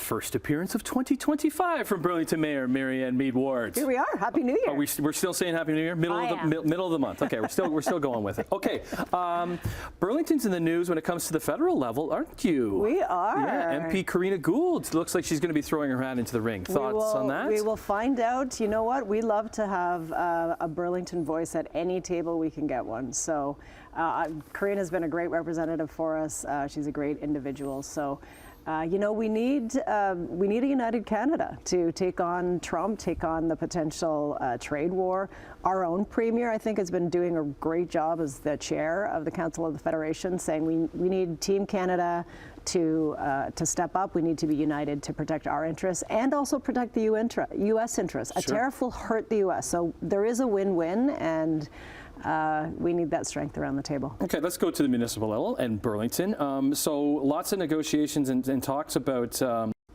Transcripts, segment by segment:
first appearance of 2025 from Burlington Mayor Marianne Meed Ward. Here we are. Happy New Year. We're still saying Happy New Year? Middle of the month. Okay, we're still going with it. Okay, Burlington's in the news when it comes to the federal level, aren't you? We are. Yeah, MP Karina Gould looks like she's going to be throwing her hat into the ring. Thoughts on that? We will find out. You know what? We love to have a Burlington voice at any table we can get one. So Karina's been a great representative for us. She's a great individual. So. You know, we need a united Canada to take on Trump, take on the potential trade war. Our own premier, I think, has been doing a great job as the chair of the Council of the Federation, saying we need Team Canada to step up. We need to be united to protect our interests and also protect the U.S. interests. A tariff will hurt the U.S., so there is a win-win, and we need that strength around the table. Okay, let's go to the municipal level and Burlington. So lots of negotiations and talks about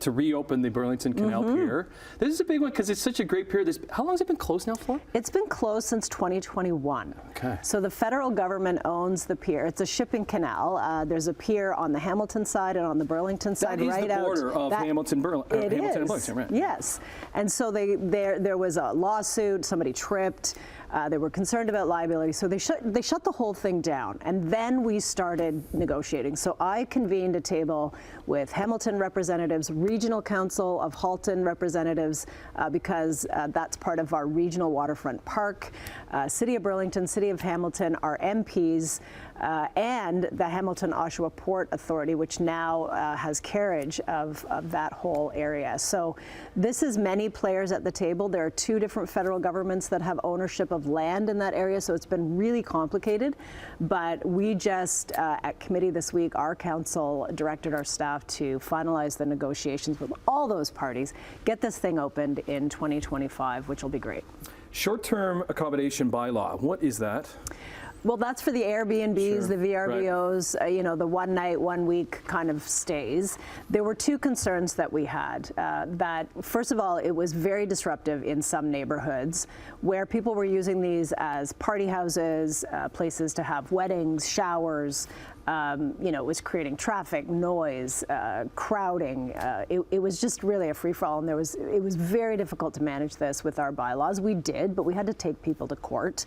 to reopen the Burlington Canal Pier. This is a big one because it's such a great pier. How long has it been closed now for? It's been closed since 2021. Okay. So the federal government owns the pier. It's a shipping canal. There's a pier on the Hamilton side and on the Burlington side. That is the border of Hamilton, Burlington. It Hamilton is. And Burlington, right? Yes. And so there was a lawsuit. Somebody tripped. They were concerned about liability, so they shut the whole thing down, and then we started negotiating. So I convened a table with Hamilton representatives, Regional Council of Halton representatives, because that's part of our regional waterfront park, City of Burlington, City of Hamilton, our MPs, and the Hamilton-Oshawa Port Authority, which now has carriage of that whole area. So this is many players at the table. There are 2 different federal governments that have ownership of land in that area, so it's been really complicated. But we just, at committee this week, our council directed our staff to finalize the negotiations with all those parties, get this thing opened in 2025, which will be great. Short-term accommodation by-law, what is that? Well, that's for the Airbnbs, the VRBOs, right. You know, the 1 night, 1 week kind of stays. There were 2 concerns that we had. That, first of all, it was very disruptive in some neighborhoods where people were using these as party houses, places to have weddings, showers. You know, it was creating traffic, noise, crowding. It was just really a free-for-all, and it was very difficult to manage this with our bylaws. We did, but we had to take people to court.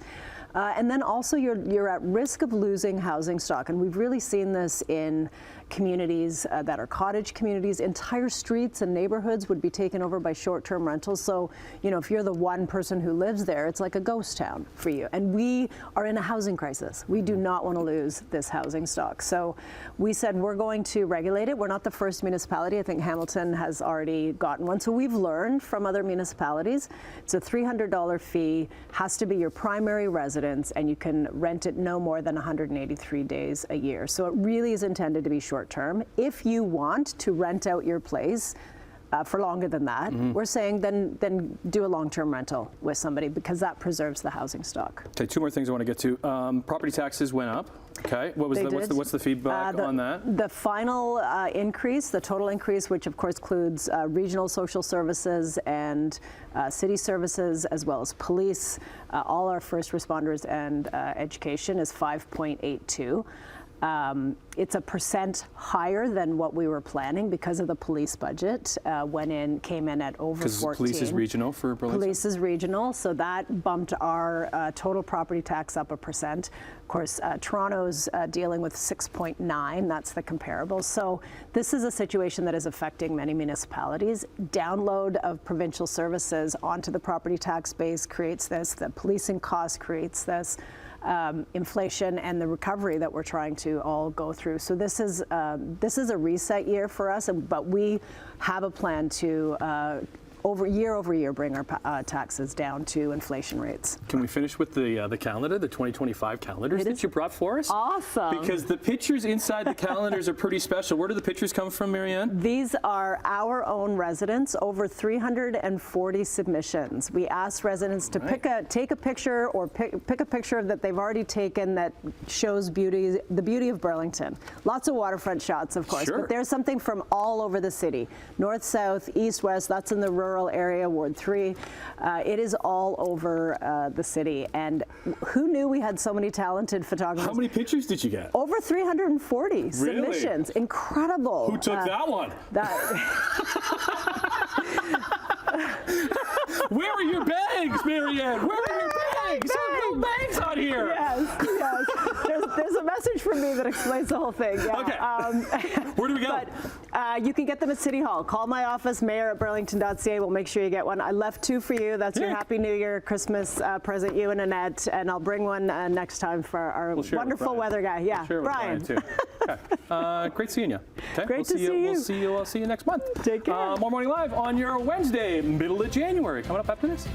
And then also you're at risk of losing housing stock, and we've really seen this in communities that are cottage communities. Entire streets and neighborhoods would be taken over by short-term rentals. So, you know, if you're the one person who lives there, it's like a ghost town for you. And we are in a housing crisis. We do not want to lose this housing stock. So we said we're going to regulate it. We're not the first municipality. I think Hamilton has already gotten one. So we've learned from other municipalities. It's a $300 fee, has to be your primary residence, and you can rent it no more than 183 days a year. So it really is intended to be short term. If you want to rent out your place for longer than that, we're saying then do a long-term rental with somebody, because that preserves the housing stock. Okay, 2 more things I want to get to. Property taxes went up. Okay, what's the feedback on that? The final increase, the total increase, which of course includes regional social services and city services, as well as police, all our first responders and education, is 5.82. It's a % higher than what we were planning because of the police budget. Came in at over 14. Because police is regional for Burlington? Police is regional, so that bumped our total property tax up 1%. Of course, Toronto's dealing with 6.9. That's the comparable. So this is a situation that is affecting many municipalities. Download of provincial services onto the property tax base creates this. The policing cost creates this. Inflation and the recovery that we're trying to all go through. So this is a reset year for us, but we have a plan to over year bring our taxes down to inflation rates. Can we finish with the calendar, the 2025 calendars that you brought for us? Awesome. Because the pictures inside the calendars are pretty special. Where do the pictures come from, Marianne? These are our own residents, over 340 submissions. We asked residents to take a picture or pick a picture that they've already taken that shows the beauty of Burlington. Lots of waterfront shots, of course, but there's something from all over the city. North, south, east, west, that's in the rural Pearl area, Ward 3. It is all over the city. And who knew we had so many talented photographers? How many pictures did you get? Over 340 submissions. Incredible. Who took that one? Where are your bags, Marianne? Where are your bags? There's no bags on here. Yes, yes. There's a message from me that explains the whole thing. Yeah. Okay. Where do we go? But, you can get them at City Hall. Call my office, mayor@burlington.ca. We'll make sure you get one. I left 2 for you. That's your Happy New Year Christmas present, you and Annette. And I'll bring one next time for our wonderful weather guy. Yeah, Brian. Too. Okay. Great seeing you. Okay. Great to see you. We'll see you next month. Take care. More Morning Live on your Wednesday, middle of January. Coming up after this.